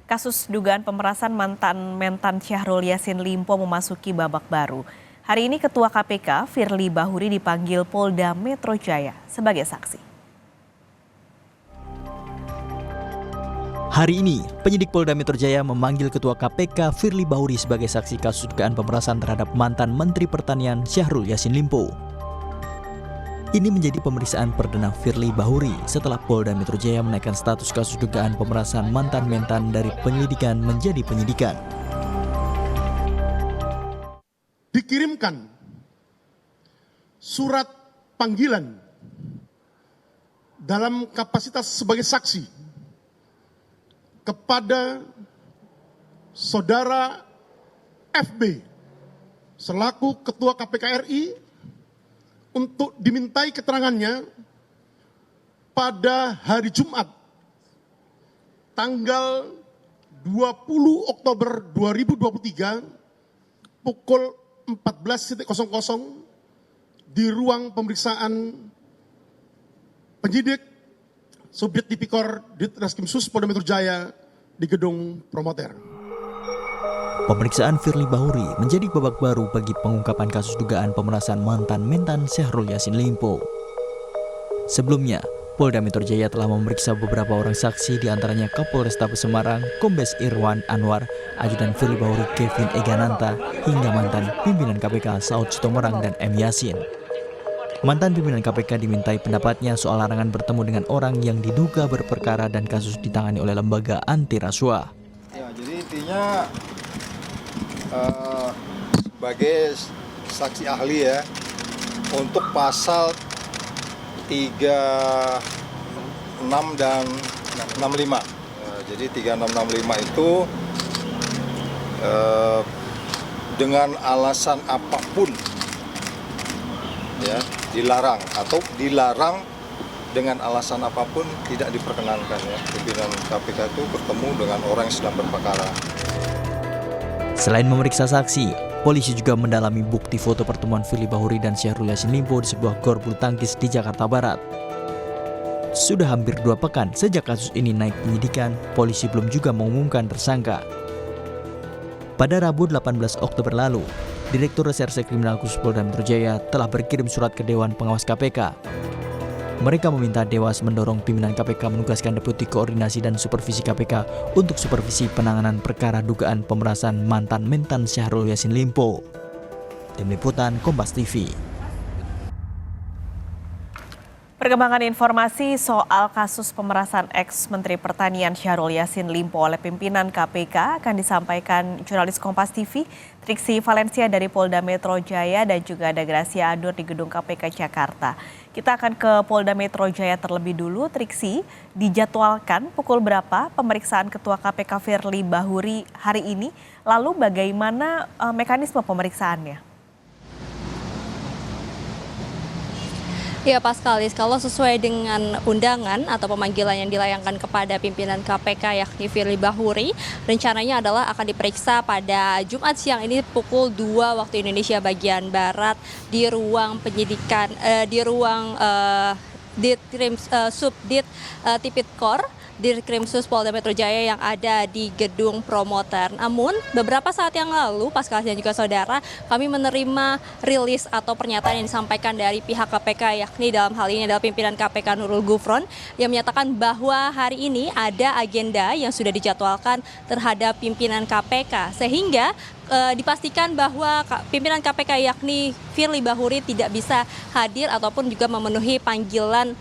Kasus dugaan pemerasan mantan Mentan Syahrul Yassin Limpo memasuki babak baru. Hari ini Ketua KPK Firly Bahuri dipanggil Polda Metro Jaya sebagai saksi. Hari ini, penyidik Polda Metro Jaya memanggil Ketua KPK Firly Bahuri sebagai saksi kasus dugaan pemerasan terhadap mantan Menteri Pertanian Syahrul Yassin Limpo. Ini menjadi pemeriksaan perdana Firly Bahuri setelah Polda Metro Jaya menaikkan status kasus dugaan pemerasan mantan Mentan dari penyelidikan menjadi penyidikan. Dikirimkan surat panggilan dalam kapasitas sebagai saksi kepada Saudara FB selaku Ketua KPK RI untuk dimintai keterangannya pada hari Jumat tanggal 20 Oktober 2023 pukul 14.00 di ruang pemeriksaan penyidik Subdit Tipikor Ditreskrimsus Polda Metro Jaya di Gedung Promoter. Pemeriksaan Firly Bahuri menjadi babak baru bagi pengungkapan kasus dugaan pemerasan mantan Mentan Syahrul Yassin Limpo. Sebelumnya, Polda Metro Jaya telah memeriksa beberapa orang saksi diantaranya Kapolrestabes Semarang, Kombes Irwan Anwar, Ajudan Firly Bahuri Kevin Egananta, hingga mantan pimpinan KPK Saud Sitomorang dan M. Yassin. Mantan pimpinan KPK dimintai pendapatnya soal larangan bertemu dengan orang yang diduga berperkara dan kasus ditangani oleh lembaga anti rasuah. Ya, jadi intinya sebagai saksi ahli ya untuk pasal 36 dan 65. Jadi 3665 itu dengan alasan apapun ya dilarang atau dilarang dengan alasan apapun tidak diperkenankan ya pimpinan KPK itu bertemu dengan orang yang sedang berperkara. Selain memeriksa saksi, polisi juga mendalami bukti foto pertemuan Firly Bahuri dan Syahrul Yassin Limpo di sebuah gor bulu tangkis di Jakarta Barat. Sudah hampir 2 pekan sejak kasus ini naik penyidikan, polisi belum juga mengumumkan tersangka. Pada Rabu 18 Oktober lalu, Direktur Reserse Kriminal Khusus Polda Metro Jaya telah berkirim surat ke Dewan Pengawas KPK. Mereka meminta Dewas mendorong pimpinan KPK menugaskan Deputi Koordinasi dan Supervisi KPK untuk supervisi penanganan perkara dugaan pemerasan mantan Mentan Syahrul Yassin Limpo. Tim Liputan Kompas TV. Perkembangan informasi soal kasus pemerasan ex-Menteri Pertanian Syahrul Yassin Limpo oleh pimpinan KPK akan disampaikan jurnalis Kompas TV, Triksi Valencia dari Polda Metro Jaya dan juga ada Gracia Adur di Gedung KPK Jakarta. Kita akan ke Polda Metro Jaya terlebih dulu. Triksi, dijadwalkan pukul berapa pemeriksaan Ketua KPK Firly Bahuri hari ini? Lalu bagaimana mekanisme pemeriksaannya? Ya Paskalis, kalau sesuai dengan undangan atau pemanggilan yang dilayangkan kepada pimpinan KPK yakni Firly Bahuri, rencananya adalah akan diperiksa pada Jumat siang ini pukul 2 waktu Indonesia bagian Barat di ruang penyidikan, di ruang Subdit Tipikor Ditreskrimsus Polda Metro Jaya yang ada di Gedung Promoter. Namun beberapa saat yang lalu, Pascal dan juga saudara, kami menerima rilis atau pernyataan yang disampaikan dari pihak KPK, yakni dalam hal ini adalah pimpinan KPK Nurul Gufron, yang menyatakan bahwa hari ini ada agenda yang sudah dijadwalkan terhadap pimpinan KPK, sehingga dipastikan bahwa pimpinan KPK yakni Firly Bahuri tidak bisa hadir ataupun juga memenuhi panggilan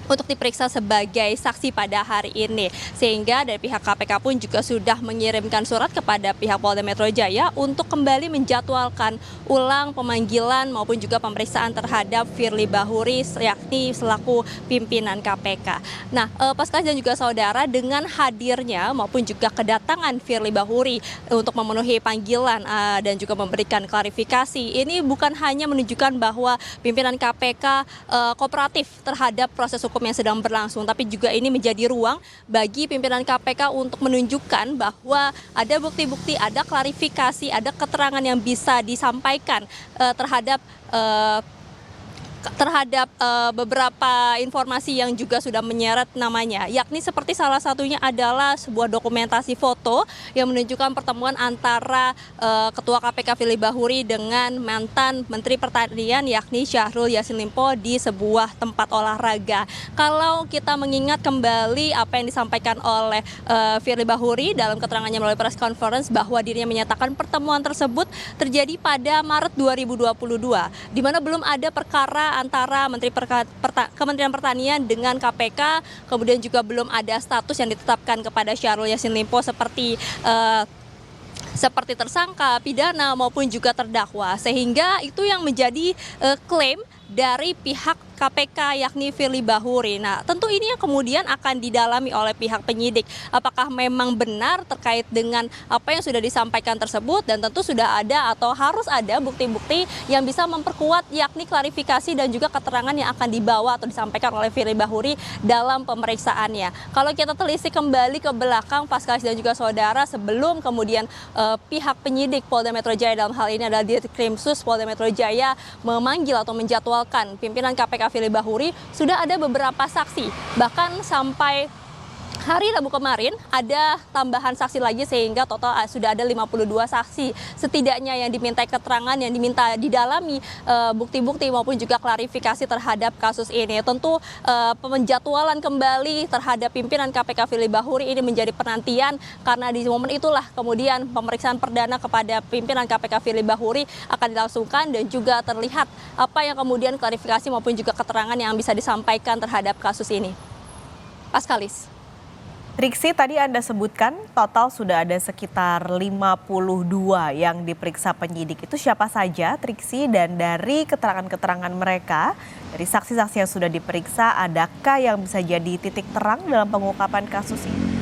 untuk diperiksa sebagai saksi pada hari ini. Sehingga dari pihak KPK pun juga sudah mengirimkan surat kepada pihak Polda Metro Jaya untuk kembali menjadwalkan ulang pemanggilan maupun juga pemeriksaan terhadap Firly Bahuri yakni selaku pimpinan KPK. Nah, Pascal dan juga saudara, dengan hadirnya maupun juga kedatangan Firly Bahuri untuk memenuhi panggilan dan juga memberikan klarifikasi, ini bukan hanya menunjukkan bahwa pimpinan KPK kooperatif terhadap proses hukum yang sedang berlangsung, tapi juga ini menjadi ruang bagi pimpinan KPK untuk menunjukkan bahwa ada bukti-bukti, ada klarifikasi, ada keterangan yang bisa disampaikan terhadap terhadap beberapa informasi yang juga sudah menyeret namanya, yakni seperti salah satunya adalah sebuah dokumentasi foto yang menunjukkan pertemuan antara Ketua KPK Firly Bahuri dengan mantan Menteri Pertanian yakni Syahrul Yassin Limpo di sebuah tempat olahraga. Kalau kita mengingat kembali apa yang disampaikan oleh Firly Bahuri dalam keterangannya melalui press conference bahwa dirinya menyatakan pertemuan tersebut terjadi pada Maret 2022, di mana belum ada perkara antara Kementerian Pertanian dengan KPK, kemudian juga belum ada status yang ditetapkan kepada Syahrul Yassin Limpo seperti tersangka, pidana maupun juga terdakwa, sehingga itu yang menjadi klaim dari pihak KPK yakni Firly Bahuri. Nah, tentu ini yang kemudian akan didalami oleh pihak penyidik. Apakah memang benar terkait dengan apa yang sudah disampaikan tersebut, dan tentu sudah ada atau harus ada bukti-bukti yang bisa memperkuat yakni klarifikasi dan juga keterangan yang akan dibawa atau disampaikan oleh Firly Bahuri dalam pemeriksaannya. Kalau kita telisik kembali ke belakang Pascalis dan juga saudara, sebelum kemudian pihak penyidik Polda Metro Jaya dalam hal ini adalah Ditkrimsus Polda Metro Jaya memanggil atau menjadwalkan pimpinan KPK Firly Bahuri, sudah ada beberapa saksi, bahkan sampai hari Rabu kemarin ada tambahan saksi lagi, sehingga total sudah ada 52 saksi setidaknya yang diminta keterangan, yang diminta didalami bukti-bukti maupun juga klarifikasi terhadap kasus ini. Tentu penjadwalan kembali terhadap pimpinan KPK Firly Bahuri ini menjadi penantian, karena di momen itulah kemudian pemeriksaan perdana kepada pimpinan KPK Firly Bahuri akan dilangsungkan, dan juga terlihat apa yang kemudian klarifikasi maupun juga keterangan yang bisa disampaikan terhadap kasus ini. Pascalis. Triksi, tadi Anda sebutkan total sudah ada sekitar 52 yang diperiksa penyidik. Itu siapa saja, Triksi? Dan dari keterangan-keterangan mereka, dari saksi-saksi yang sudah diperiksa, adakah yang bisa jadi titik terang dalam pengungkapan kasus ini?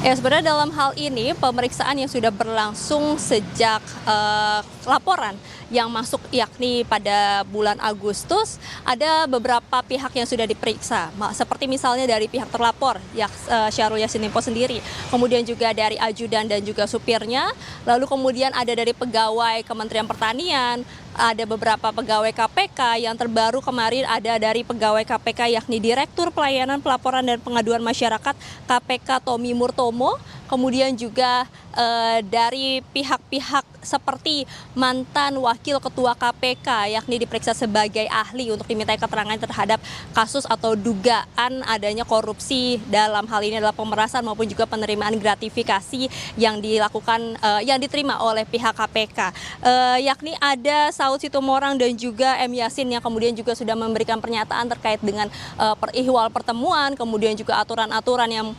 Ya, sebenarnya dalam hal ini pemeriksaan yang sudah berlangsung sejak laporan yang masuk yakni pada bulan Agustus, ada beberapa pihak yang sudah diperiksa, seperti misalnya dari pihak terlapor Syahrul Yassin Limpo sendiri, kemudian juga dari ajudan dan juga supirnya, lalu kemudian ada dari pegawai Kementerian Pertanian, ada beberapa pegawai KPK, yang terbaru kemarin ada dari pegawai KPK yakni Direktur Pelayanan Pelaporan dan Pengaduan Masyarakat KPK Tommy Murtomo, kemudian juga dari pihak-pihak seperti mantan wakil ketua KPK yakni diperiksa sebagai ahli untuk dimintai keterangan terhadap kasus atau dugaan adanya korupsi, dalam hal ini adalah pemerasan maupun juga penerimaan gratifikasi yang dilakukan yang diterima oleh pihak KPK, yakni ada Saud Situmorang dan juga M. Yasin yang kemudian juga sudah memberikan pernyataan terkait dengan ihwal pertemuan, kemudian juga aturan-aturan yang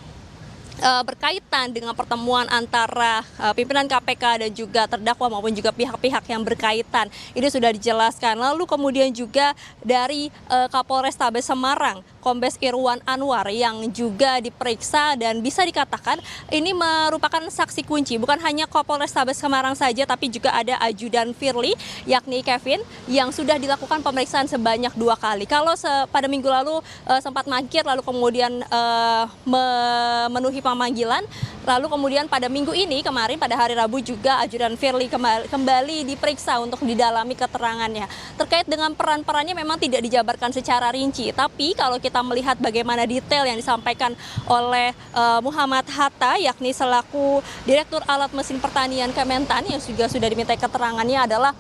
berkaitan dengan pertemuan antara pimpinan KPK dan juga terdakwa maupun juga pihak-pihak yang berkaitan. Ini sudah dijelaskan. Lalu kemudian juga dari Kapolrestabes Semarang, Kombes Irwan Anwar yang juga diperiksa, dan bisa dikatakan ini merupakan saksi kunci. Bukan hanya Kapolrestabes Semarang saja, tapi juga ada ajudan Firly yakni Kevin yang sudah dilakukan pemeriksaan sebanyak 2 kali. Kalau pada minggu lalu sempat mangkir, lalu kemudian memenuhi pemanggilan, lalu kemudian pada minggu ini kemarin pada hari Rabu juga ajudan Firly kembali diperiksa untuk didalami keterangannya. Terkait dengan peran-perannya memang tidak dijabarkan secara rinci, tapi kalau kita melihat bagaimana detail yang disampaikan oleh Muhammad Hatta yakni selaku Direktur Alat Mesin Pertanian Kementan yang juga sudah dimintai keterangannya adalah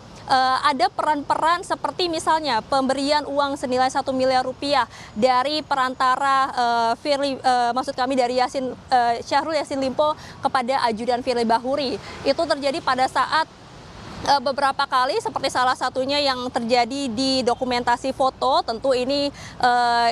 ada peran-peran seperti misalnya pemberian uang senilai 1 miliar rupiah dari perantara dari Syahrul Yassin Limpo kepada ajudan Firly Bahuri. Itu terjadi pada saat beberapa kali, seperti salah satunya yang terjadi di dokumentasi foto. Tentu ini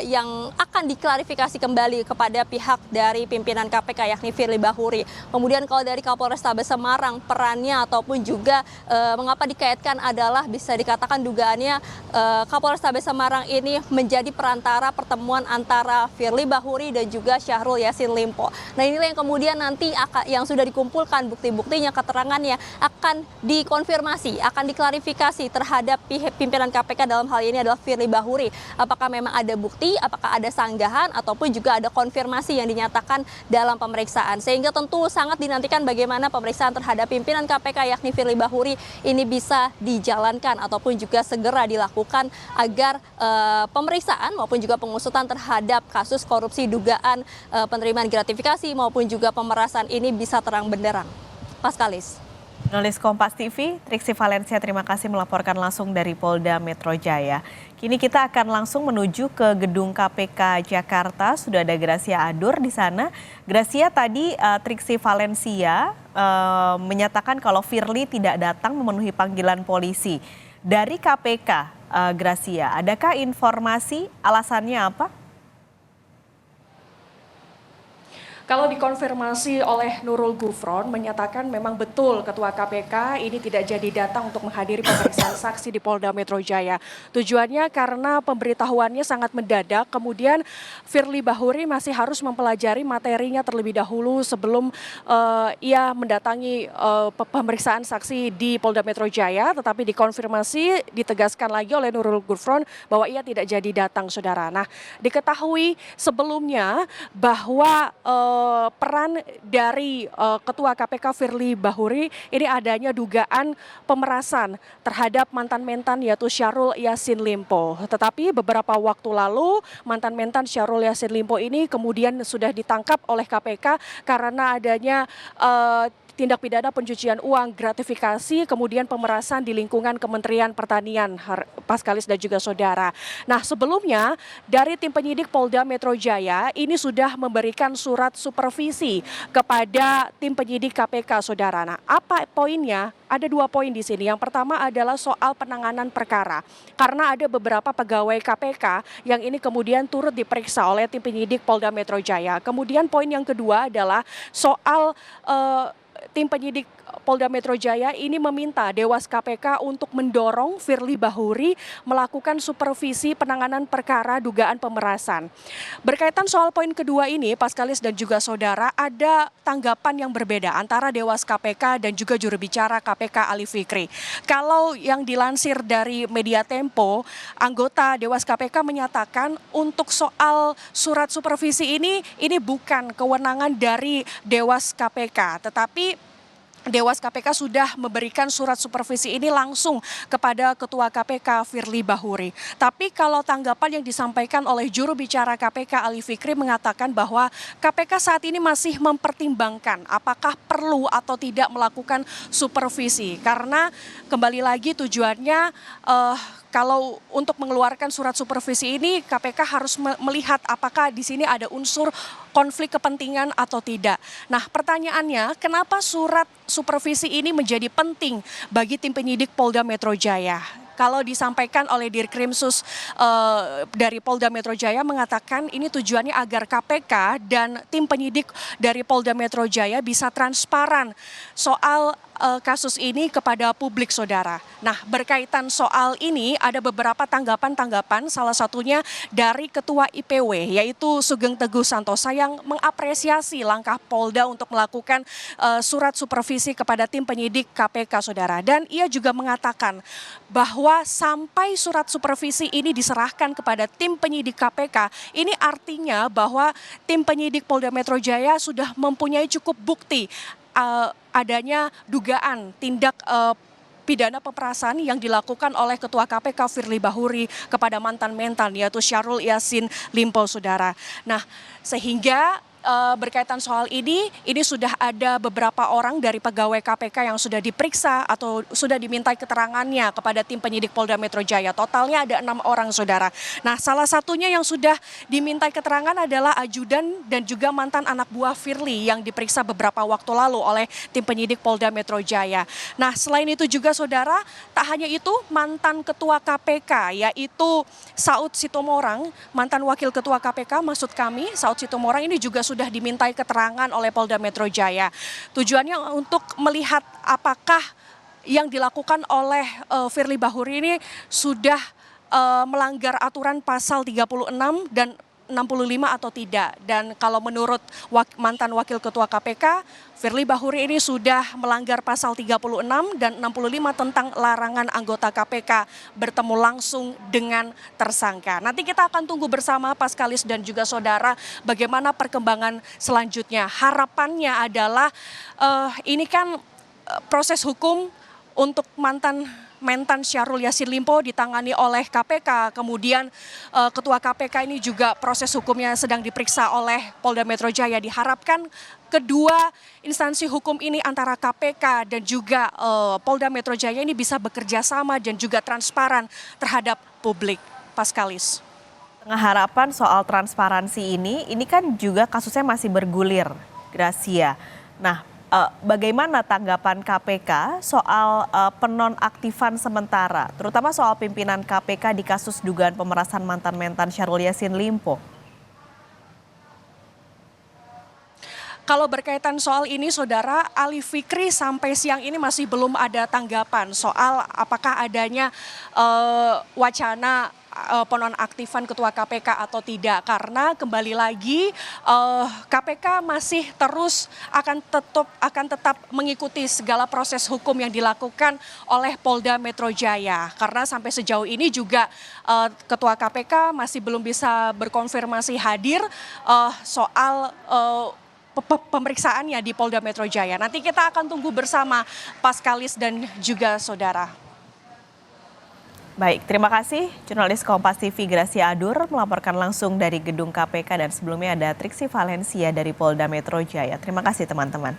yang akan diklarifikasi kembali kepada pihak dari pimpinan KPK yakni Firly Bahuri. Kemudian kalau dari Kapolrestabes Semarang, perannya ataupun juga mengapa dikaitkan adalah bisa dikatakan dugaannya Kapolrestabes Semarang ini menjadi perantara pertemuan antara Firly Bahuri dan juga Syahrul Yassin Limpo. Nah, inilah yang kemudian nanti yang sudah dikumpulkan bukti-buktinya, keterangannya akan dikonfirmasi dikonfirmasi, akan diklarifikasi terhadap pimpinan KPK dalam hal ini adalah Firly Bahuri. Apakah memang ada bukti, apakah ada sanggahan, ataupun juga ada konfirmasi yang dinyatakan dalam pemeriksaan. Sehingga tentu sangat dinantikan bagaimana pemeriksaan terhadap pimpinan KPK yakni Firly Bahuri ini bisa dijalankan ataupun juga segera dilakukan agar pemeriksaan maupun juga pengusutan terhadap kasus korupsi dugaan penerimaan gratifikasi maupun juga pemerasan ini bisa terang benderang. Paskalis. Jurnalis Kompas TV, Triksi Valencia, terima kasih melaporkan langsung dari Polda Metro Jaya. Kini kita akan langsung menuju ke gedung KPK Jakarta. Sudah ada Gracia Adur di sana. Gracia, tadi Triksi Valencia menyatakan kalau Firly tidak datang memenuhi panggilan polisi. Dari KPK, Gracia, adakah informasi alasannya apa? Kalau dikonfirmasi oleh Nurul Gufron menyatakan memang betul Ketua KPK ini tidak jadi datang untuk menghadiri pemeriksaan saksi di Polda Metro Jaya. Tujuannya karena pemberitahuannya sangat mendadak, kemudian Firly Bahuri masih harus mempelajari materinya terlebih dahulu sebelum ia mendatangi pemeriksaan saksi di Polda Metro Jaya, tetapi dikonfirmasi, ditegaskan lagi oleh Nurul Gufron bahwa ia tidak jadi datang, saudara. Nah, diketahui sebelumnya bahwa peran dari Ketua KPK Firly Bahuri ini adanya dugaan pemerasan terhadap mantan-mentan yaitu Syahrul Yassin Limpo. Tetapi beberapa waktu lalu mantan-mentan Syahrul Yassin Limpo ini kemudian sudah ditangkap oleh KPK karena adanya tindak pidana pencucian uang, gratifikasi, kemudian pemerasan di lingkungan Kementerian Pertanian, Paskalis dan juga saudara. Nah, sebelumnya dari tim penyidik Polda Metro Jaya ini sudah memberikan surat supervisi kepada tim penyidik KPK, saudara. Nah, apa poinnya? Ada 2 poin di sini. Yang pertama adalah soal penanganan perkara. Karena ada beberapa pegawai KPK yang ini kemudian turut diperiksa oleh tim penyidik Polda Metro Jaya. Kemudian poin yang kedua adalah soal tim penyidik Polda Metro Jaya ini meminta Dewas KPK untuk mendorong Firly Bahuri melakukan supervisi penanganan perkara dugaan pemerasan. Berkaitan soal poin kedua ini, Paskalis dan juga saudara, ada tanggapan yang berbeda antara Dewas KPK dan juga juru bicara KPK Ali Fikri. Kalau yang dilansir dari Media Tempo, anggota Dewas KPK menyatakan untuk soal surat supervisi ini bukan kewenangan dari Dewas KPK, tetapi Dewas KPK sudah memberikan surat supervisi ini langsung kepada Ketua KPK Firly Bahuri. Tapi kalau tanggapan yang disampaikan oleh juru bicara KPK Ali Fikri mengatakan bahwa KPK saat ini masih mempertimbangkan apakah perlu atau tidak melakukan supervisi. Karena kembali lagi tujuannya kalau untuk mengeluarkan surat supervisi ini KPK harus melihat apakah di sini ada unsur konflik kepentingan atau tidak. Nah, pertanyaannya, kenapa surat supervisi ini menjadi penting bagi tim penyidik Polda Metro Jaya? Kalau disampaikan oleh Dirkrimsus dari Polda Metro Jaya mengatakan ini tujuannya agar KPK dan tim penyidik dari Polda Metro Jaya bisa transparan soal kasus ini kepada publik, saudara. Nah, berkaitan soal ini ada beberapa tanggapan-tanggapan, salah satunya dari Ketua IPW yaitu Sugeng Teguh Santosa yang mengapresiasi langkah Polda untuk melakukan surat supervisi kepada tim penyidik KPK, saudara. Dan ia juga mengatakan bahwa sampai surat supervisi ini diserahkan kepada tim penyidik KPK, ini artinya bahwa tim penyidik Polda Metro Jaya sudah mempunyai cukup bukti adanya dugaan tindak pidana pemerasan yang dilakukan oleh Ketua KPK Firly Bahuri kepada mantan-mentan yaitu Syahrul Yassin Limpo, saudara. Nah, sehingga berkaitan soal ini sudah ada beberapa orang dari pegawai KPK yang sudah diperiksa atau sudah dimintai keterangannya kepada tim penyidik Polda Metro Jaya. Totalnya ada 6 orang, saudara. Nah, salah satunya yang sudah dimintai keterangan adalah ajudan dan juga mantan anak buah Firly yang diperiksa beberapa waktu lalu oleh tim penyidik Polda Metro Jaya. Nah, selain itu juga, saudara, tak hanya itu, mantan ketua KPK yaitu Saud Sitomorang, mantan wakil ketua KPK, maksud kami Saud Sitomorang ini juga sudah dimintai keterangan oleh Polda Metro Jaya. Tujuannya untuk melihat apakah yang dilakukan oleh Firly Bahuri ini sudah melanggar aturan pasal 36 dan 65 atau tidak. Dan kalau menurut mantan Wakil Ketua KPK, Firly Bahuri ini sudah melanggar pasal 36 dan 65 tentang larangan anggota KPK bertemu langsung dengan tersangka. Nanti kita akan tunggu bersama Paskalis dan juga saudara bagaimana perkembangan selanjutnya. Harapannya adalah ini kan proses hukum untuk Mentan Syahrul Yassin Limpo ditangani oleh KPK. Kemudian Ketua KPK ini juga proses hukumnya sedang diperiksa oleh Polda Metro Jaya. Diharapkan kedua instansi hukum ini antara KPK dan juga Polda Metro Jaya ini bisa bekerja sama dan juga transparan terhadap publik. Paskalis. Tengah harapan soal transparansi ini kan juga kasusnya masih bergulir, Gracia. Nah, bagaimana tanggapan KPK soal penonaktifan sementara, terutama soal pimpinan KPK di kasus dugaan pemerasan mantan Syahrul Yassin Limpo? Kalau berkaitan soal ini, Saudara, Ali Fikri sampai siang ini masih belum ada tanggapan soal apakah adanya wacana penonaktifan Ketua KPK atau tidak. Karena kembali lagi KPK masih terus akan tetap mengikuti segala proses hukum yang dilakukan oleh Polda Metro Jaya. Karena sampai sejauh ini juga Ketua KPK masih belum bisa berkonfirmasi hadir soal pemeriksaannya di Polda Metro Jaya. Nanti kita akan tunggu bersama Paskalis dan juga saudara. Baik, terima kasih jurnalis Kompas TV Gracia Adur melaporkan langsung dari gedung KPK dan sebelumnya ada Triksi Valencia dari Polda Metro Jaya. Terima kasih teman-teman.